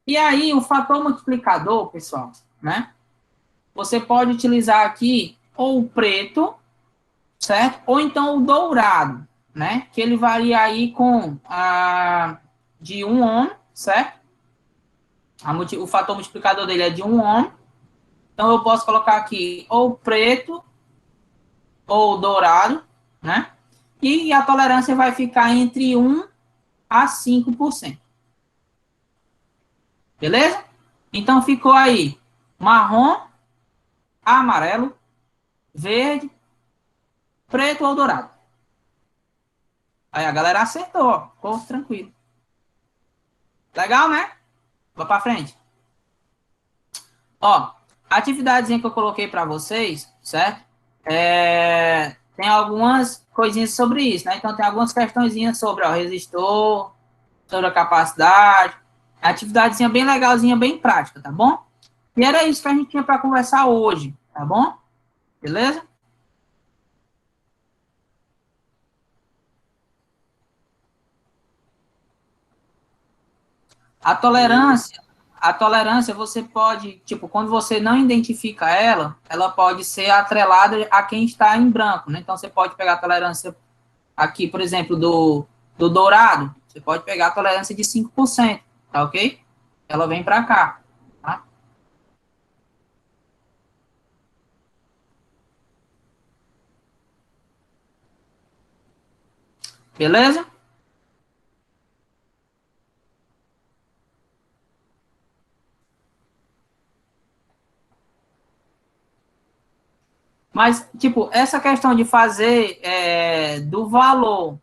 E aí, o fator multiplicador, pessoal, né? Você pode utilizar aqui ou o preto, certo? Ou então o dourado, né? Que ele varia aí com de 1 ohm, certo? O fator multiplicador dele é de 1 ohm. Então, eu posso colocar aqui ou preto ou dourado, né? E a tolerância vai ficar entre 1 a 5%. Beleza? Então, ficou aí marrom, amarelo, verde, preto ou dourado. Aí a galera acertou, ó. Ficou tranquilo. Legal, né? Vou para frente. Ó, a atividadezinha que eu coloquei para vocês, certo? Tem algumas coisinhas sobre isso, né? Então, tem algumas questõezinhas sobre o resistor, sobre a capacidade. Atividadezinha bem legalzinha, bem prática, tá bom? E era isso que a gente tinha para conversar hoje, tá bom? Beleza? A tolerância você pode, tipo, quando você não identifica ela, ela pode ser atrelada a quem está em branco, né? Então, você pode pegar a tolerância aqui, por exemplo, do dourado, você pode pegar a tolerância de 5%, tá ok? Ela vem para cá, tá? Beleza? Mas, tipo, essa questão de fazer do valor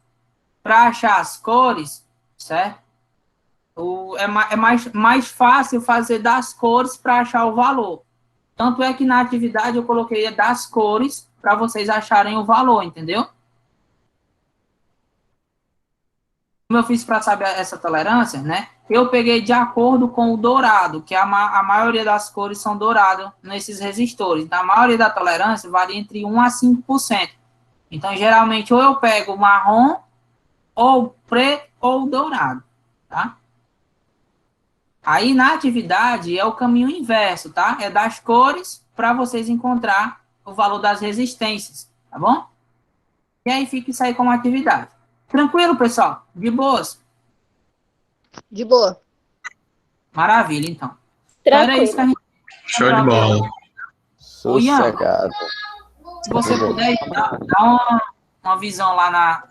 para achar as cores, certo? É mais fácil fazer das cores para achar o valor. Tanto é que na atividade eu coloquei das cores para vocês acharem o valor, entendeu? Como eu fiz para saber essa tolerância, né? Eu peguei de acordo com o dourado, que a maioria das cores são douradas nesses resistores. Então, a maioria da tolerância varia entre 1 a 5%. Então, geralmente, ou eu pego marrom, ou preto, ou dourado, tá? Aí, na atividade, é o caminho inverso, tá? É das cores para vocês encontrar o valor das resistências, tá bom? E aí, fica isso aí como atividade. Tranquilo, pessoal? De boas? De boa. Maravilha, então. Então era isso que a gente... Show de bola. Ô, Ian, Sossegado. se você puder, dá uma visão lá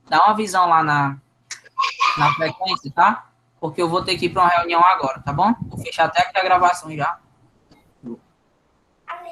dá uma visão lá na frequência, tá? Porque eu vou ter que ir para uma reunião agora, tá bom? Vou fechar até aqui a gravação já.